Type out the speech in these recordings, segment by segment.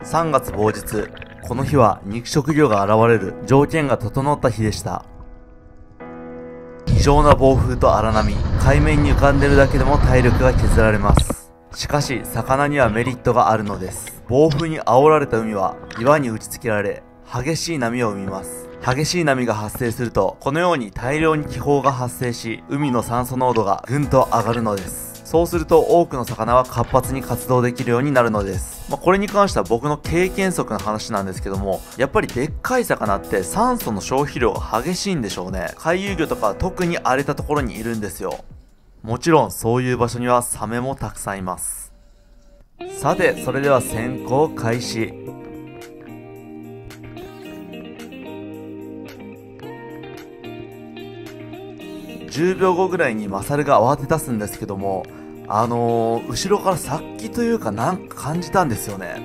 3月某日、この日は肉食魚が現れる条件が整った日でした。異常な暴風と荒波、海面に浮かんでるだけでも体力が削られます。しかし、魚にはメリットがあるのです。暴風に煽られた海は岩に打ち付けられ、激しい波を生みます。激しい波が発生すると、このように大量に気泡が発生し、海の酸素濃度がぐんと上がるのです。そうすると多くの魚は活発に活動できるようになるのです。これに関しては僕の経験則の話なんですけども、やっぱりでっかい魚って酸素の消費量が激しいんでしょうね。回遊魚とかは特に荒れたところにいるんですよ。もちろんそういう場所にはサメもたくさんいます。さて、それでは潜航開始。10秒後ぐらいにマサルが慌て出すんですけども、後ろから殺気というかなんか感じたんですよね。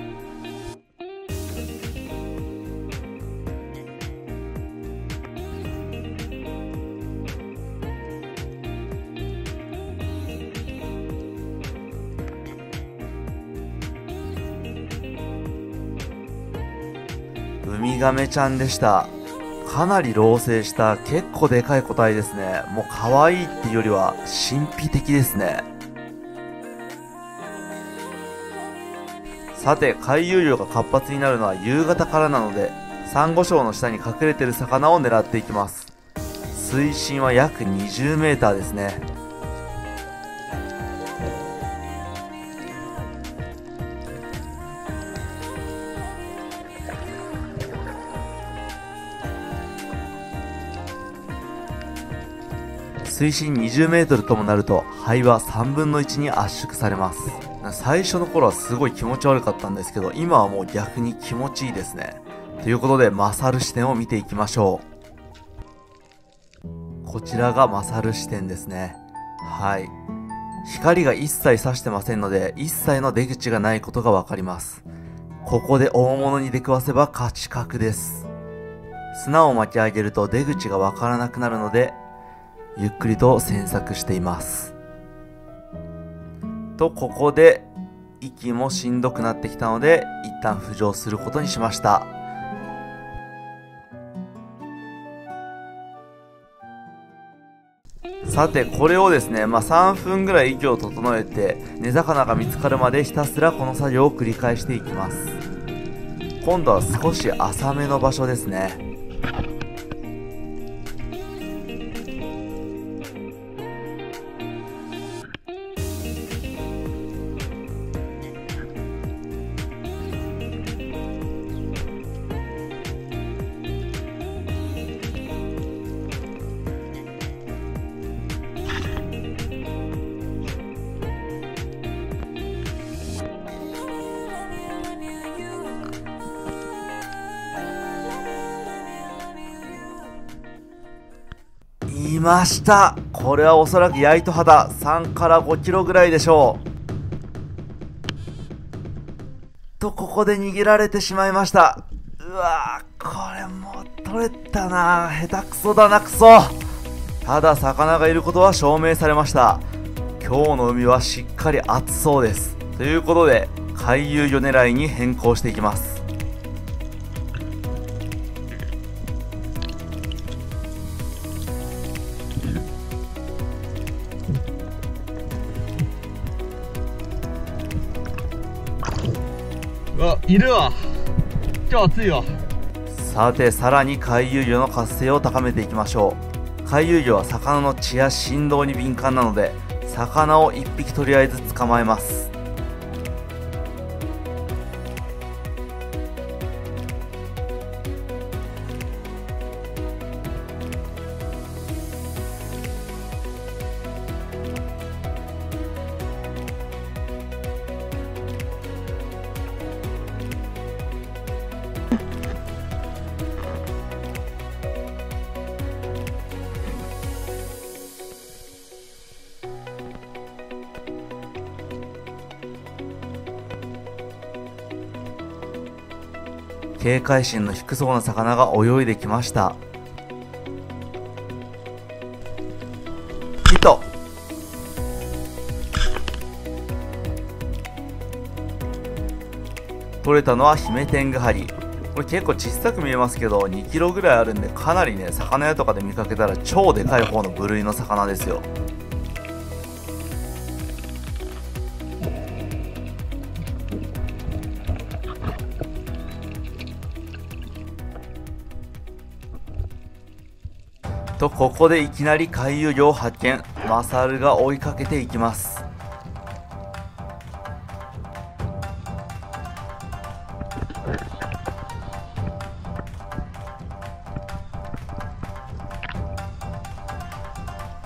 ウミガメちゃんでした。かなり老成した結構でかい個体ですね。もう可愛いっていうよりは神秘的ですね。さて、回遊魚が活発になるのは夕方からなので、サンゴ礁の下に隠れてる魚を狙っていきます。水深は約20メーターですね。水深20メートルともなると肺は3分の1に圧縮されます。最初の頃はすごい気持ち悪かったんですけど、今はもう逆に気持ちいいですね。ということで、マサル視点を見ていきましょう。こちらがマサル視点ですね。はい。光が一切差してませんので、一切の出口がないことがわかります。ここで大物に出くわせば勝ち確です。砂を巻き上げると出口がわからなくなるので、ゆっくりと詮索しています。と、ここで息もしんどくなってきたので、一旦浮上することにしました。さて、これをですね、3分ぐらい息を整えて、根魚が見つかるまでひたすらこの作業を繰り返していきます。今度は少し浅めの場所ですね。いました。これはおそらくヤイトハダ3から5キロぐらいでしょう。と、ここで逃げられてしまいました。うわー、これもう取れたな。下手くそだな、クソ。ただ魚がいることは証明されました。今日の海はしっかり熱そうです。ということで、回遊魚狙いに変更していきます。いるわ。今日暑いわ。さて、さらに回遊魚の活性を高めていきましょう。回遊魚は魚の血や振動に敏感なので、魚を1匹とりあえず捕まえます。警戒心の低そうな魚が泳いできました。ヒット。取れたのはヒメテングハリ。これ結構小さく見えますけど、2キロぐらいあるんで、かなりね、魚屋とかで見かけたら超でかい方の部類の魚ですよ。と、ここでいきなり回遊魚を発見。マサルが追いかけていきます。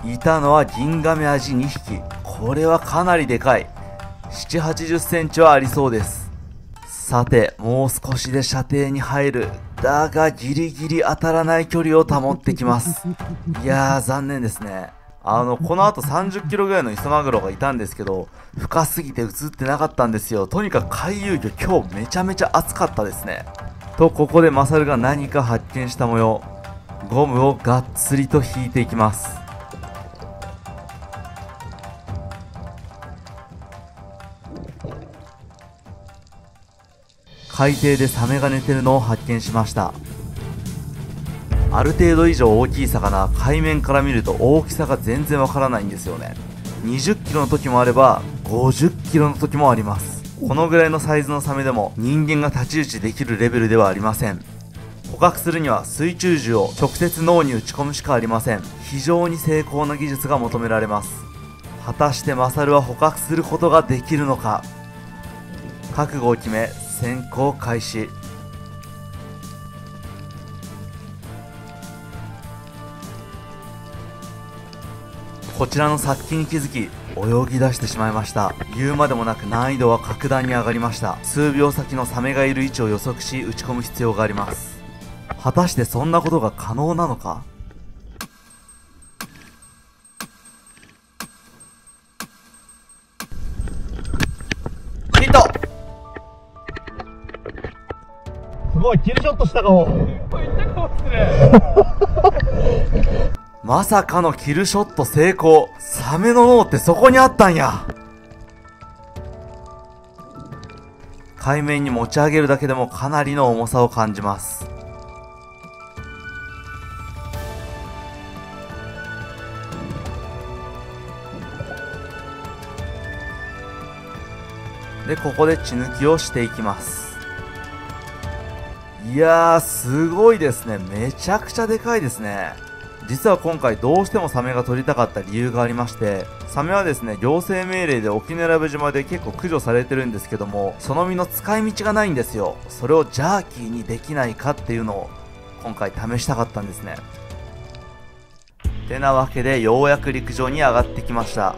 いたのはギンガメアジ2匹。これはかなりでかい。7、80センチはありそうです。さて、もう少しで射程に入る。だがギリギリ当たらない距離を保ってきます。いやー、残念ですね。この後30キロぐらいの磯マグロがいたんですけど、深すぎて映ってなかったんですよ。とにかく回遊魚今日めちゃめちゃ熱かったですね。と、ここでマサルが何か発見した模様。ゴムをがっつりと引いていきます。海底でサメが寝てるのを発見しました。ある程度以上大きい魚、海面から見ると大きさが全然わからないんですよね。20キロの時もあれば50キロの時もあります。このぐらいのサイズのサメでも人間が太刀打ちできるレベルではありません。捕獲するには水中銃を直接脳に撃ち込むしかありません。非常に精巧な技術が求められます。果たしてマサルは捕獲することができるのか。覚悟を決め潜行開始。こちらの殺気に気づき泳ぎ出してしまいました。言うまでもなく難易度は格段に上がりました。数秒先のサメがいる位置を予測し打ち込む必要があります。果たしてそんなことが可能なのか。ヒット。すごい、キルショットしたかも。まさかのキルショット成功。サメの脳ってそこにあったんや。海面に持ち上げるだけでもかなりの重さを感じます。で、ここで血抜きをしていきます。いやー、すごいですね。めちゃくちゃでかいですね。実は今回どうしてもサメが取りたかった理由がありまして、サメはですね、行政命令で沖永良部島で結構駆除されてるんですけども、その身の使い道がないんですよ。それをジャーキーにできないかっていうのを今回試したかったんですね。てなわけでようやく陸上に上がってきました。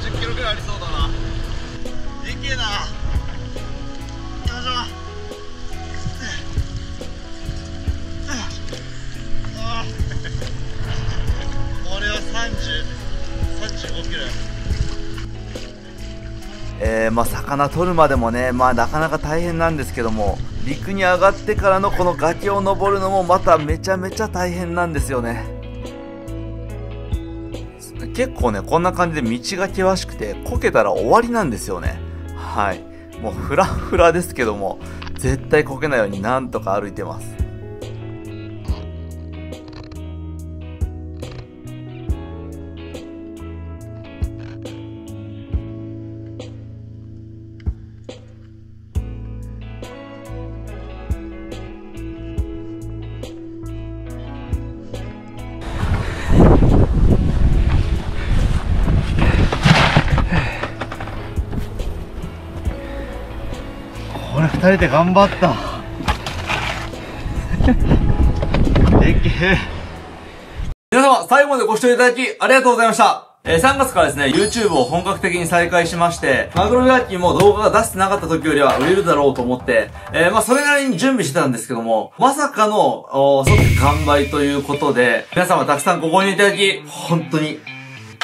30キロぐらいありそうだな。でけえな。これは35キロ。魚取るまでもね、なかなか大変なんですけども、陸に上がってからのこの崖を登るのもまためちゃめちゃ大変なんですよね。結構ね、こんな感じで道が険しくて、こけたら終わりなんですよね。はい。もうフラフラですけども、絶対こけないようになんとか歩いてます。これ2人で頑張ったでけえ。皆様、最後までご視聴いただきありがとうございました。3月からですね、YouTube を本格的に再開しまして、マグロジャーキーも動画が出してなかった時よりは売れるだろうと思って、それなりに準備してたんですけども、まさかの、即完売ということで、皆様たくさんご購入いただき、本当に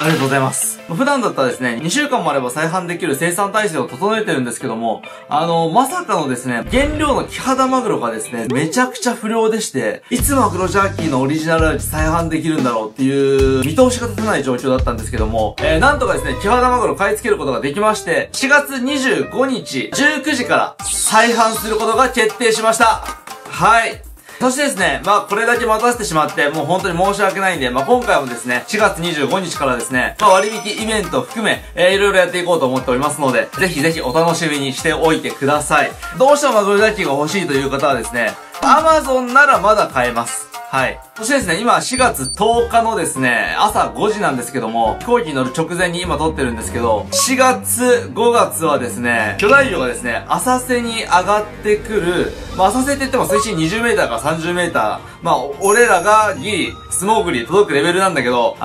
ありがとうございます。普段だったらですね、2週間もあれば再販できる生産体制を整えてるんですけども、まさかのですね、原料のキハダマグロがですね、めちゃくちゃ不良でして、いつマグロジャーキーのオリジナル味再販できるんだろうっていう見通しが立てない状況だったんですけども、なんとかですね、キハダマグロ買い付けることができまして、4月25日19時から再販することが決定しました。はい。そしてですね、これだけ待たせてしまって、もう本当に申し訳ないんで、今回もですね、4月25日からですね、割引イベント含め、いろいろやっていこうと思っておりますので、ぜひぜひお楽しみにしておいてください。どうしてもマグロジャーキーが欲しいという方はですね、Amazon ならまだ買えます。はい。そしてですね、今4月10日のですね、朝5時なんですけども、飛行機に乗る直前に今撮ってるんですけど、4月、5月はですね、巨大魚がですね、浅瀬に上がってくる、浅瀬って言っても水深20メーターから30メーター、俺らがギリ、スモーグリ届くレベルなんだけど、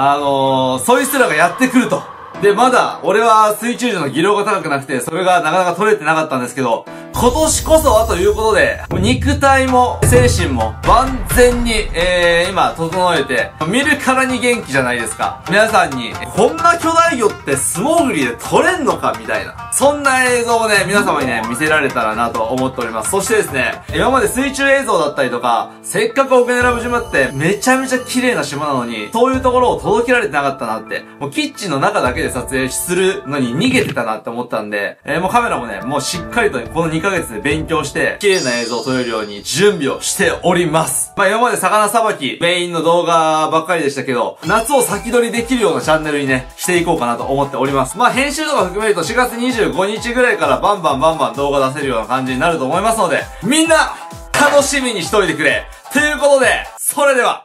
そいつらがやってくると。で、まだ、俺は水中魚の技量が高くなくて、それがなかなか取れてなかったんですけど、今年こそはということで、肉体も精神も万全に、今整えて、見るからに元気じゃないですか。皆さんに、こんな巨大魚って素潜りで取れんのかみたいな。そんな映像をね、皆様にね、見せられたらなと思っております。そしてですね、今まで水中映像だったりとか、せっかく奥根良島ってめちゃめちゃ綺麗な島なのに、そういうところを届けられてなかったなって、もうキッチンの中だけで撮影するのに逃げてたなって思ったんで、もうカメラもね、もうしっかりとこの2ヶ月で勉強して、綺麗な映像を撮れるように準備をしております。今まで魚さばき、メインの動画ばっかりでしたけど、夏を先取りできるようなチャンネルにね、していこうかなと思っております。編集とか含めると4月25日ぐらいからバンバン動画出せるような感じになると思いますので、みんな、楽しみにしといてくれ。ということで、それでは、